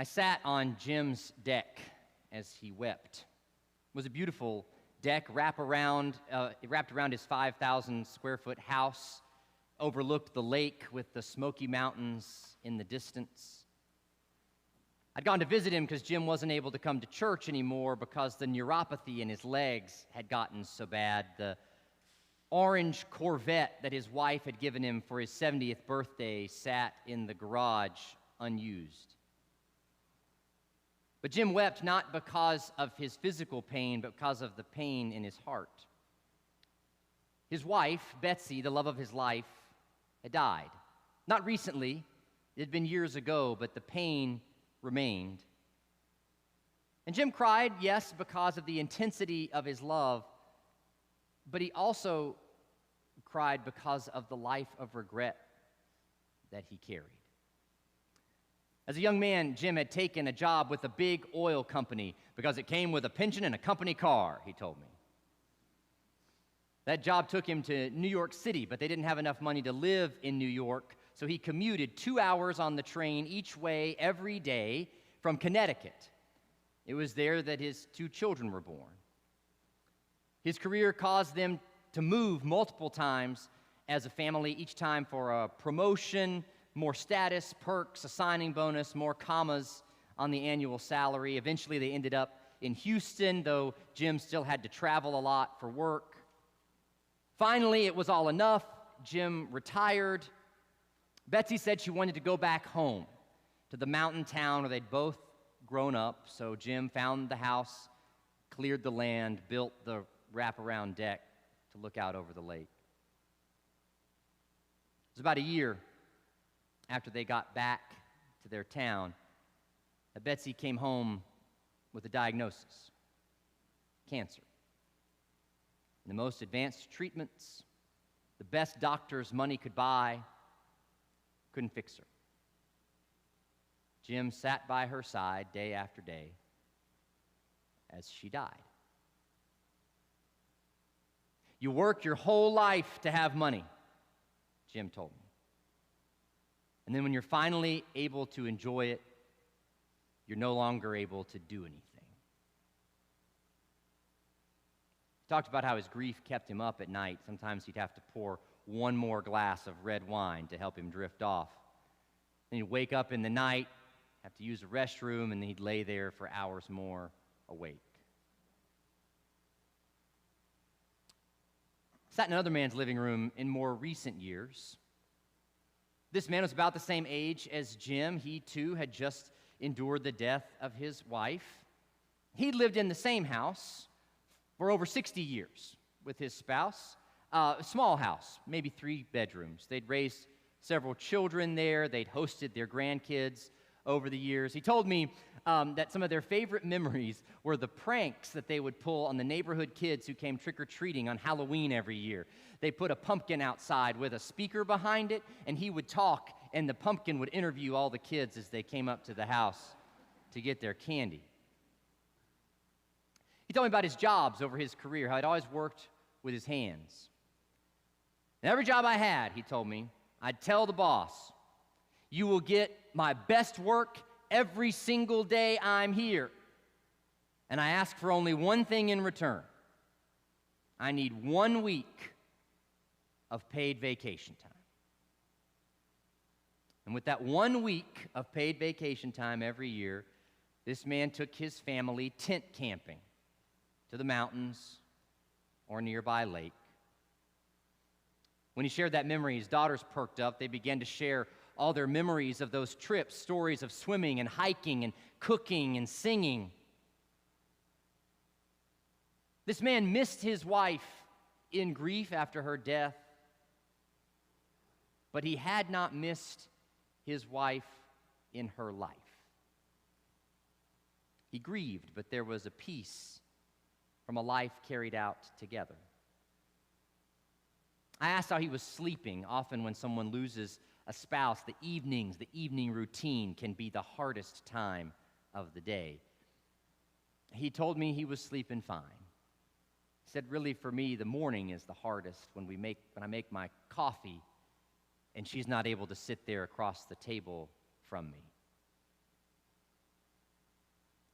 I sat on Jim's deck as he wept. It was a beautiful deck wrapped around his 5,000 square foot house, overlooked the lake with the Smoky Mountains in the distance. I'd gone to visit him because Jim wasn't able to come to church anymore because the neuropathy in his legs had gotten so bad. The orange Corvette that his wife had given him for his 70th birthday sat in the garage unused. But Jim wept not because of his physical pain, but because of the pain in his heart. His wife, Betsy, the love of his life, had died. Not recently, it had been years ago, but the pain remained. And Jim cried, yes, because of the intensity of his love, but he also cried because of the life of regret that he carried. As a young man, Jim had taken a job with a big oil company because it came with a pension and a company car, he told me. That job took him to New York City, but they didn't have enough money to live in New York, so he commuted 2 hours on the train each way every day from Connecticut. It was there that his 2 children were born. His career caused them to move multiple times as a family, each time for a promotion, more status, perks, a signing bonus, more commas on the annual salary. Eventually, they ended up in Houston, though Jim still had to travel a lot for work. Finally, it was all enough. Jim retired. Betsy said she wanted to go back home to the mountain town where they'd both grown up, so Jim found the house, cleared the land, built the wraparound deck to look out over the lake. It was about a year after they got back to their town that Betsy came home with a diagnosis: cancer. And the most advanced treatments, the best doctors money could buy, couldn't fix her. Jim sat by her side day after day as she died. You work your whole life to have money, Jim told me. And then when you're finally able to enjoy it, you're no longer able to do anything. He talked about how his grief kept him up at night. Sometimes he'd have to pour one more glass of red wine to help him drift off. Then he'd wake up in the night, have to use a restroom, and then he'd lay there for hours more awake. I sat in another man's living room in more recent years. This man was about the same age as Jim. He, too, had just endured the death of his wife. He'd lived in the same house for over 60 years with his spouse. A small house, maybe 3 bedrooms. They'd raised several children there. They'd hosted their grandkids over the years. He told me that some of their favorite memories were the pranks that they would pull on the neighborhood kids who came trick-or-treating on Halloween every year. They put a pumpkin outside with a speaker behind it, and he would talk, and the pumpkin would interview all the kids as they came up to the house to get their candy. He told me about his jobs over his career, how he'd always worked with his hands. And every job I had, he told me, I'd tell the boss, you will get my best work every single day I'm here. And I ask for only one thing in return. I need 1 week of paid vacation time. And with that 1 week of paid vacation time every year, this man took his family tent camping to the mountains or a nearby lake. When he shared that memory, his daughters perked up. They began to share all their memories of those trips, stories of swimming and hiking and cooking and singing. This man missed his wife in grief after her death, but he had not missed his wife in her life. He grieved, but there was a peace from a life carried out together. I asked how he was sleeping. Often when someone loses a spouse, the evening routine can be the hardest time of the day. He told me he was sleeping fine. He said, really, for me, the morning is the hardest when I make my coffee and she's not able to sit there across the table from me.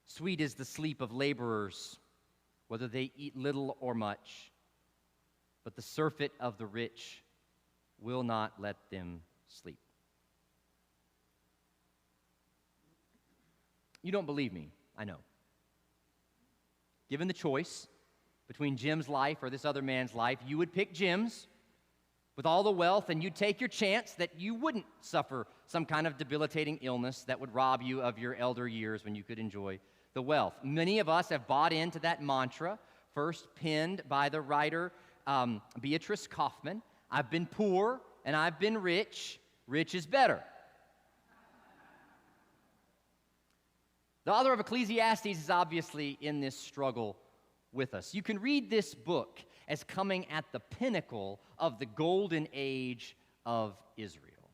Sweet is the sleep of laborers, whether they eat little or much, but the surfeit of the rich will not let them sleep. You don't believe me, I know. Given the choice between Jim's life or this other man's life, you would pick Jim's with all the wealth, and you'd take your chance that you wouldn't suffer some kind of debilitating illness that would rob you of your elder years when you could enjoy the wealth. Many of us have bought into that mantra, first penned by the writer Beatrice Kaufman. I've been poor and I've been rich. Rich is better. The author of Ecclesiastes is obviously in this struggle with us. You can read this book as coming at the pinnacle of the golden age of Israel.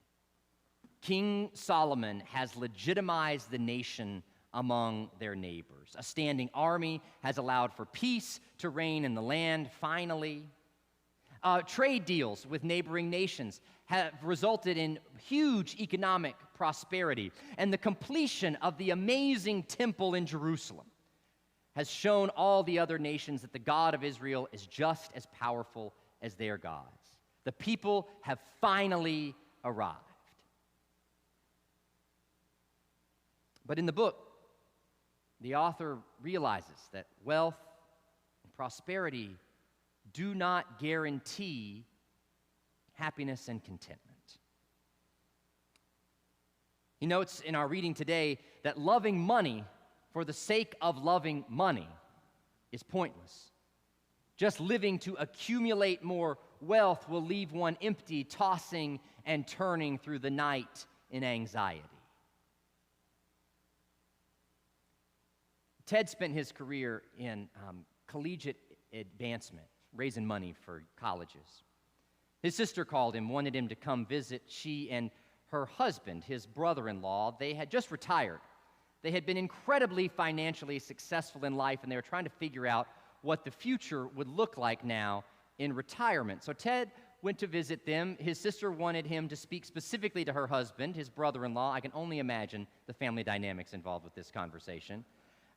King Solomon has legitimized the nation among their neighbors. A standing army has allowed for peace to reign in the land, finally. Trade deals with neighboring nations have resulted in huge economic prosperity, and the completion of the amazing temple in Jerusalem has shown all the other nations that the God of Israel is just as powerful as their gods. The people have finally arrived. But in the book, the author realizes that wealth and prosperity do not guarantee happiness and contentment. He notes in our reading today that loving money for the sake of loving money is pointless. Just living to accumulate more wealth will leave one empty, tossing and turning through the night in anxiety. Ted spent his career in collegiate advancement, raising money for colleges. His sister called him, wanted him to come visit. She and her husband, his brother-in-law, they had just retired. They had been incredibly financially successful in life, and they were trying to figure out what the future would look like now in retirement. So Ted went to visit them. His sister wanted him to speak specifically to her husband, his brother-in-law. I can only imagine the family dynamics involved with this conversation.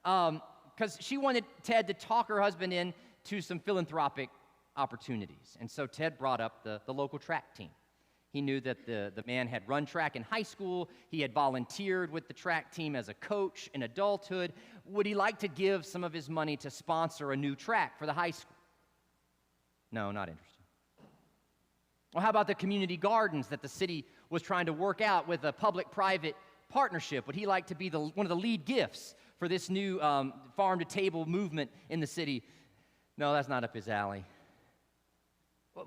Because she wanted Ted to talk her husband into some philanthropic opportunities. And so Ted brought up the local track team. He knew that the man had run track in high school. He had volunteered with the track team as a coach in adulthood. Would he like to give some of his money to sponsor a new track for the high school? No, not interested. Well, how about the community gardens that the city was trying to work out with a public-private partnership? Would he like to be one of the lead gifts for this new farm-to-table movement in the city? No, that's not up his alley.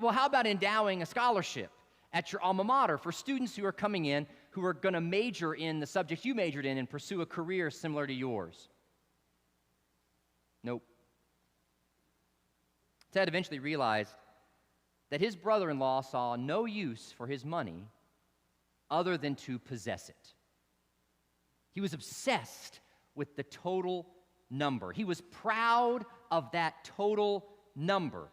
Well, how about endowing a scholarship at your alma mater for students who are coming in who are going to major in the subject you majored in and pursue a career similar to yours? Nope. Ted eventually realized that his brother-in-law saw no use for his money other than to possess it. He was obsessed with the total number. He was proud of that total number.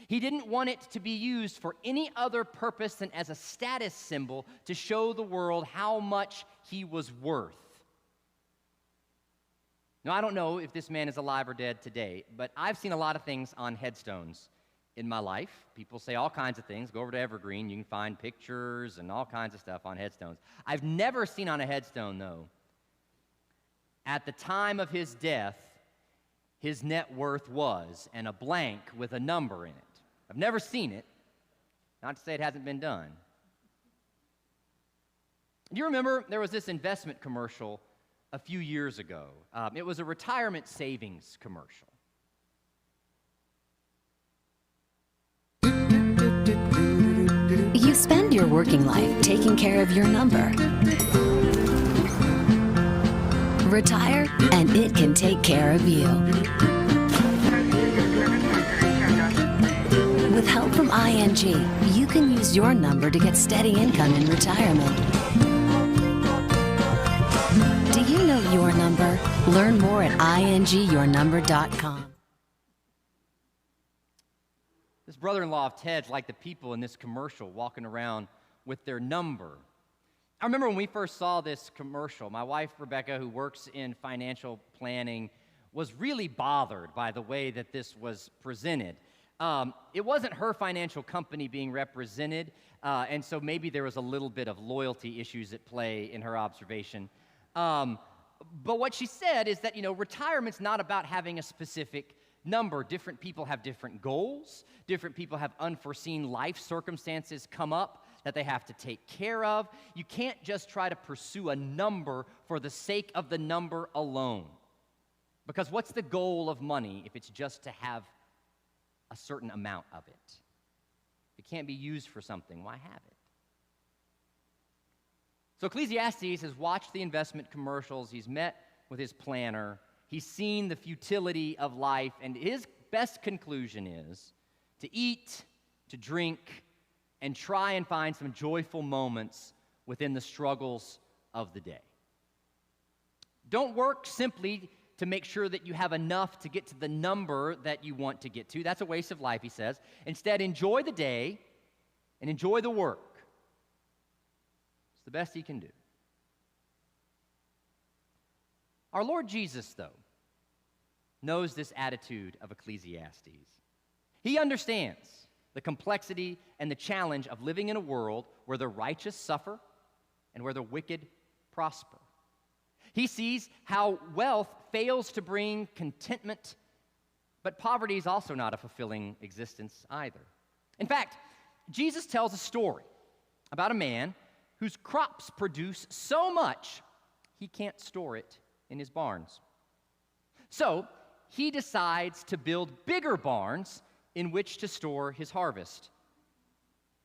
He didn't want it to be used for any other purpose than as a status symbol to show the world how much he was worth. Now, I don't know if this man is alive or dead today, but I've seen a lot of things on headstones in my life. People say all kinds of things. Go over to Evergreen, you can find pictures and all kinds of stuff on headstones. I've never seen on a headstone, though, at the time of his death, his net worth was, and a blank with a number in it. I've never seen it. Not to say it hasn't been done. Do you remember there was this investment commercial a few years ago? It was a retirement savings commercial. You spend your working life taking care of your number. Retire, and it can take care of you. With help from ING, you can use your number to get steady income in retirement. Do you know your number? Learn more at ingyournumber.com. This brother-in-law of Ted's like the people in this commercial walking around with their number. I remember when we first saw this commercial, my wife, Rebecca, who works in financial planning, was really bothered by the way that this was presented. It wasn't her financial company being represented, and so maybe there was a little bit of loyalty issues at play in her observation. But what she said is that, retirement's not about having a specific number. Different people have different goals. Different people have unforeseen life circumstances come up that they have to take care of. You can't just try to pursue a number for the sake of the number alone. Because what's the goal of money if it's just to have a certain amount of it? If it can't be used for something, why have it? So Ecclesiastes has watched the investment commercials. He's met with his planner. He's seen the futility of life. And his best conclusion is to eat, to drink, and try and find some joyful moments within the struggles of the day. Don't work simply to make sure that you have enough to get to the number that you want to get to. That's a waste of life, he says. Instead, enjoy the day and enjoy the work. It's the best he can do. Our Lord Jesus, though, knows this attitude of Ecclesiastes. He understands the complexity and the challenge of living in a world where the righteous suffer and where the wicked prosper. He sees how wealth fails to bring contentment, but poverty is also not a fulfilling existence either. In fact, Jesus tells a story about a man whose crops produce so much he can't store it in his barns. So he decides to build bigger barns in which to store his harvest.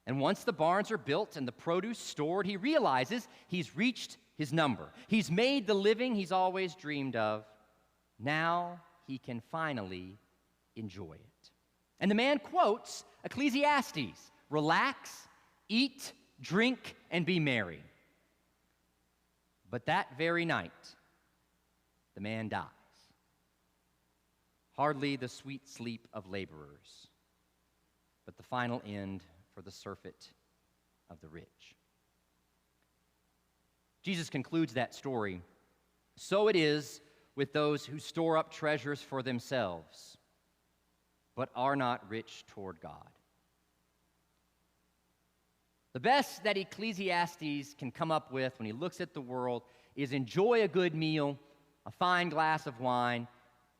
And once the barns are built and the produce stored, he realizes he's reached his number. He's made the living he's always dreamed of. Now he can finally enjoy it. And the man quotes Ecclesiastes: relax, eat, drink, and be merry. But that very night, the man dies. Hardly the sweet sleep of laborers, but the final end for the surfeit of the rich. Jesus concludes that story. So it is with those who store up treasures for themselves, but are not rich toward God. The best that Ecclesiastes can come up with when he looks at the world is enjoy a good meal, a fine glass of wine,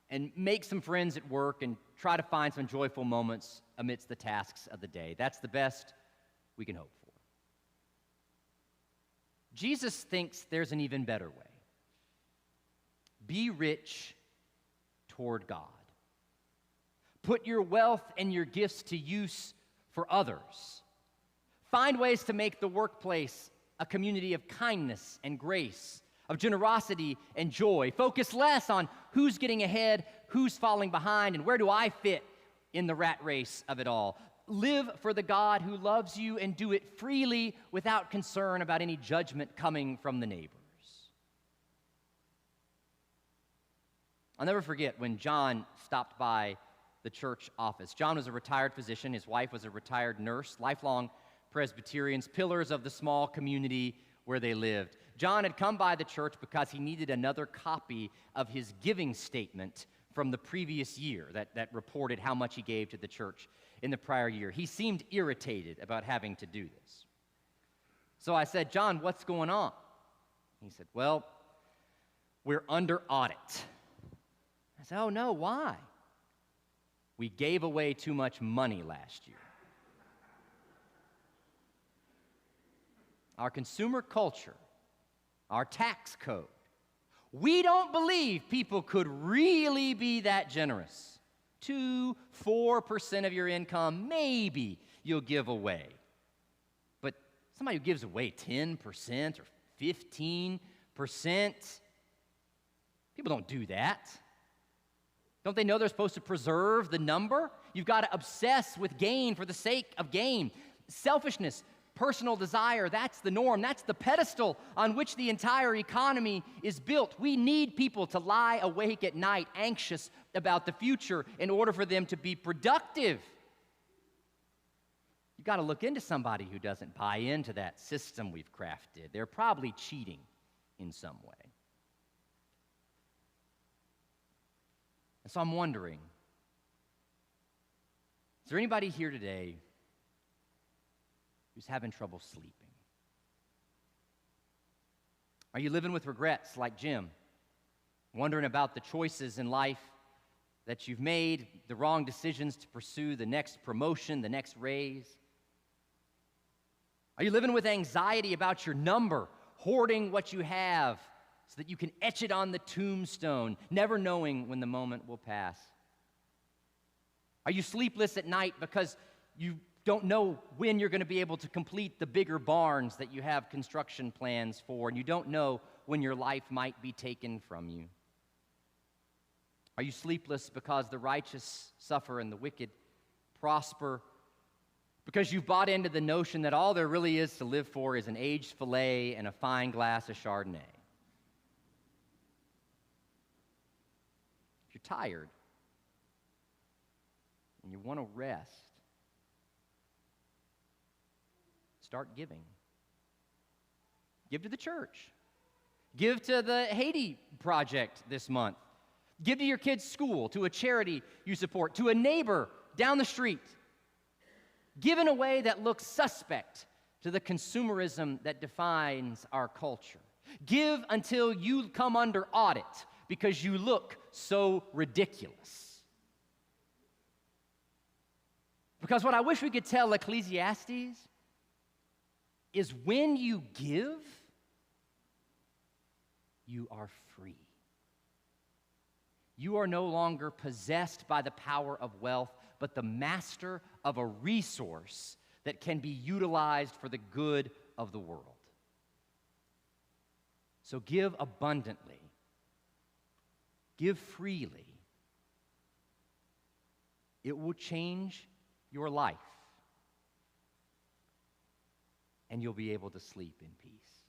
and make some friends at work and try to find some joyful moments amidst the tasks of the day. That's the best we can hope for. Jesus thinks there's an even better way. Be rich toward God. Put your wealth and your gifts to use for others. Find ways to make the workplace a community of kindness and grace, of generosity and joy. Focus less on who's getting ahead, who's falling behind, and where do I fit in the rat race of it all. Live for the God who loves you and do it freely without concern about any judgment coming from the neighbors. I'll never forget when John stopped by the church office. John was a retired physician. His wife was a retired nurse, lifelong Presbyterians, pillars of the small community where they lived. John had come by the church because he needed another copy of his giving statement from the previous year that reported how much he gave to the church in the prior year. He seemed irritated about having to do this. So I said, John, what's going on? He said, well, we're under audit. I said, oh no, why? We gave away too much money last year. Our consumer culture, our tax code, we don't believe people could really be that generous. 2-4% of your income, maybe you'll give away. But somebody who gives away 10% or 15%, people don't do that. Don't they know they're supposed to preserve the number? You've got to obsess with gain for the sake of gain. Selfishness, personal desire, that's the norm. That's the pedestal on which the entire economy is built. We need people to lie awake at night, anxious about the future, in order for them to be productive. You've got to look into somebody who doesn't buy into that system we've crafted. They're probably cheating in some way. And so I'm wondering, is there anybody here today who's having trouble sleeping? Are you living with regrets like Jim, wondering about the choices in life that you've made, the wrong decisions to pursue the next promotion, the next raise? Are you living with anxiety about your number, hoarding what you have so that you can etch it on the tombstone, never knowing when the moment will pass? Are you sleepless at night because you don't know when you're going to be able to complete the bigger barns that you have construction plans for, and you don't know when your life might be taken from you? Are you sleepless because the righteous suffer and the wicked prosper? Because you've bought into the notion that all there really is to live for is an aged filet and a fine glass of Chardonnay? If you're tired and you want to rest, start giving. Give to the church. Give to the Haiti Project this month. Give to your kids' school, to a charity you support, to a neighbor down the street. Give in a way that looks suspect to the consumerism that defines our culture. Give until you come under audit because you look so ridiculous. Because what I wish we could tell Ecclesiastes is when you give, you are free. You are no longer possessed by the power of wealth, but the master of a resource that can be utilized for the good of the world. So give abundantly. Give freely. It will change your life, and you'll be able to sleep in peace.